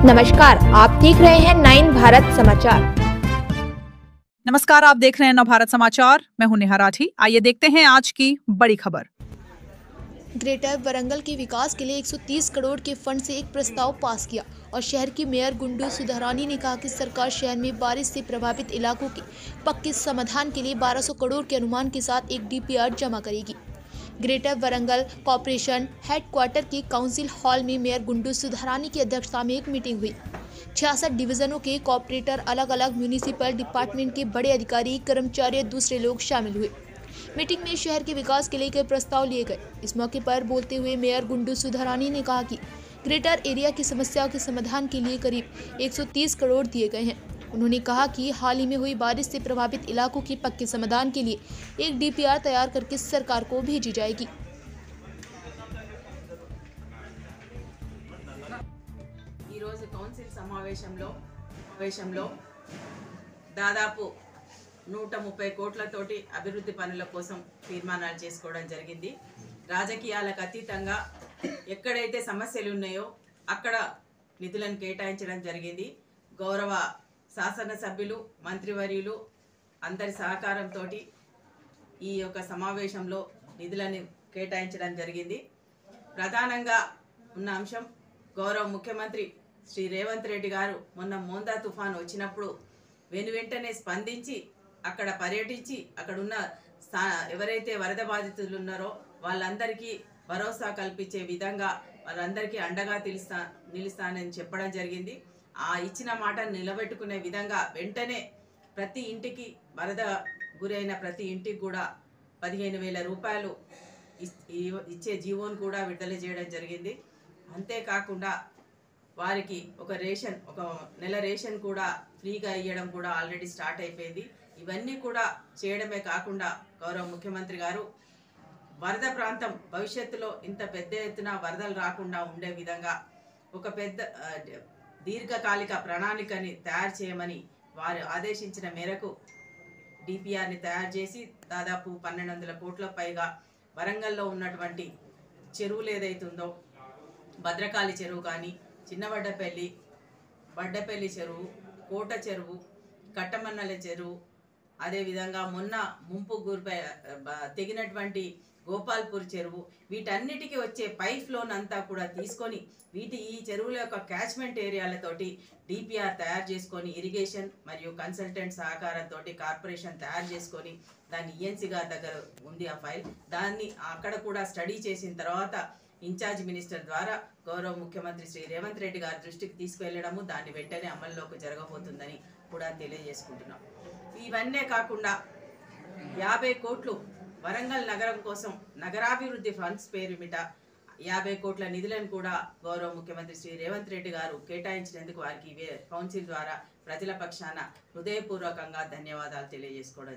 नमस्कार, आप देख रहे हैं 9 भारत समाचार। नमस्कार, आप देख रहे हैं नवभारत समाचार। मैं हूं नेहा राठी। आइए देखते हैं आज की बड़ी खबर। ग्रेटर वारंगल के विकास के लिए 130 करोड़ के फंड से एक प्रस्ताव पास किया और शहर की मेयर गुंडू सुधारानी ने कहा कि सरकार शहर में बारिश से प्रभावित इलाकों के पक्के समाधान के लिए 1200 करोड़ के अनुमान के साथ एक डीपीआर जमा करेगी। ग्रेटर वारंगल कॉरपोरेशन हेडक्वार्टर के काउंसिल हॉल में मेयर गुंडू सुधारानी की अध्यक्षता में एक मीटिंग हुई। 66 डिवीजनों के कॉर्पोरेटर, अलग अलग म्यूनिसिपल डिपार्टमेंट के बड़े अधिकारी, कर्मचारी और दूसरे लोग शामिल हुए। मीटिंग में शहर के विकास के लिए कई प्रस्ताव लिए गए। इस मौके पर बोलते हुए मेयर गुंडू सुधारानी ने कहा कि ग्रेटर एरिया की समस्याओं के समाधान के लिए करीब 130 करोड़ दिए गए हैं। उन्होंने कहा कि हाल ही में हुई बारिश से प्रभावित इलाकों के पक्के समाधान के लिए एक डीपीआर तैयार करके सरकार को भेजी जाएगी। కౌన్సిల్ సమావేశంలో దాదాపు 130 కోట్లతోటి అభివృద్ధి పనుల కోసం తీర్మానాలు చేసుకోవడం జరిగింది. రాజకీయాలకు అతీతంగా ఎక్కడైతే సమస్యలు ఉన్నాయో అక్కడ నిధులను కేటాయించడం జరిగింది. గౌరవ శాసనసభ్యులు, మంత్రివర్యులు అందరి సహకారంతో ఈ యొక్క సమావేశంలో నిధులను కేటాయించడం జరిగింది. ప్రధానంగా ఉన్న అంశం గౌరవ ముఖ్యమంత్రి శ్రీ రేవంత్ రెడ్డి గారు మొన్న మోందా తుఫాను వచ్చినప్పుడు వెనువెంటనే స్పందించి అక్కడ పర్యటించి అక్కడున్న ఎవరైతే వరద బాధితులు ఉన్నారో వాళ్ళందరికీ భరోసా కల్పించే విధంగా వాళ్ళందరికీ అండగా నిలుస్తానని చెప్పడం జరిగింది. ఆ ఇచ్చిన మాటను నిలబెట్టుకునే విధంగా వెంటనే ప్రతి ఇంటికి వరద గురైన ప్రతి ఇంటికి కూడా 15,000 రూపాయలు ఇచ్చే జీవోను కూడా విడుదల చేయడం జరిగింది. అంతేకాకుండా వారికి ఒక నెల రేషన్ కూడా ఫ్రీగా ఇవ్వడం కూడా ఆల్రెడీ స్టార్ట్ అయిపోయింది. ఇవన్నీ కూడా చేయడమే కాకుండా గౌరవ ముఖ్యమంత్రి గారు వరద ప్రాంతం భవిష్యత్తులో ఇంత పెద్ద ఎత్తున వరదలు రాకుండా ఉండే విధంగా ఒక పెద్ద దీర్ఘకాలిక ప్రణాళికని తయారు చేయమని వారు ఆదేశించిన మేరకు డిపిఆర్ని తయారు చేసి దాదాపు 1200 కోట్ల పైగా వరంగల్లో ఉన్నటువంటి చెరువులు ఏదైతుందో భద్రకాళి చెరువు కానీ, వడ్డపల్లి చెరువు, కోట చెరువు, కట్టమన్నల చెరువు, అదేవిధంగా మొన్న ముంపు గురిపై తెగినటువంటి గోపాల్పూర్ చెరువు, వీటన్నిటికీ వచ్చే పైప్ ఫ్లోన్ అంతా కూడా తీసుకొని ఈ చెరువుల యొక్క క్యాచ్మెంట్ ఏరియాలతోటి డిపిఆర్ తయారు చేసుకొని ఇరిగేషన్ మరియు కన్సల్టెంట్ సహకారంతో కార్పొరేషన్ తయారు చేసుకొని దాన్ని ఈఎన్సీ గారి దగ్గర ఉంది ఆ ఫైల్. దాన్ని అక్కడ కూడా స్టడీ చేసిన తర్వాత ఇన్ఛార్జ్ మినిస్టర్ ద్వారా గౌరవ ముఖ్యమంత్రి శ్రీ రేవంత్ రెడ్డి గారి దృష్టికి తీసుకువెళ్ళడము, దాన్ని వెంటనే అమల్లోకి జరగబోతుందని కూడా తెలియజేసుకుంటున్నాం. ఇవన్నీ కాకుండా 50 కోట్లు వరంగల్ నగరం కోసం నగరాభివృద్ధి ఫండ్స్ పేరుమిట 50 కోట్ల నిధులను కూడా గౌరవ ముఖ్యమంత్రి శ్రీ రేవంత్ రెడ్డి గారు కేటాయించినందుకు వారికి కౌన్సిల్ ద్వారా ప్రజల పక్షాన హృదయపూర్వకంగా ధన్యవాదాలు తెలియజేసుకోవడం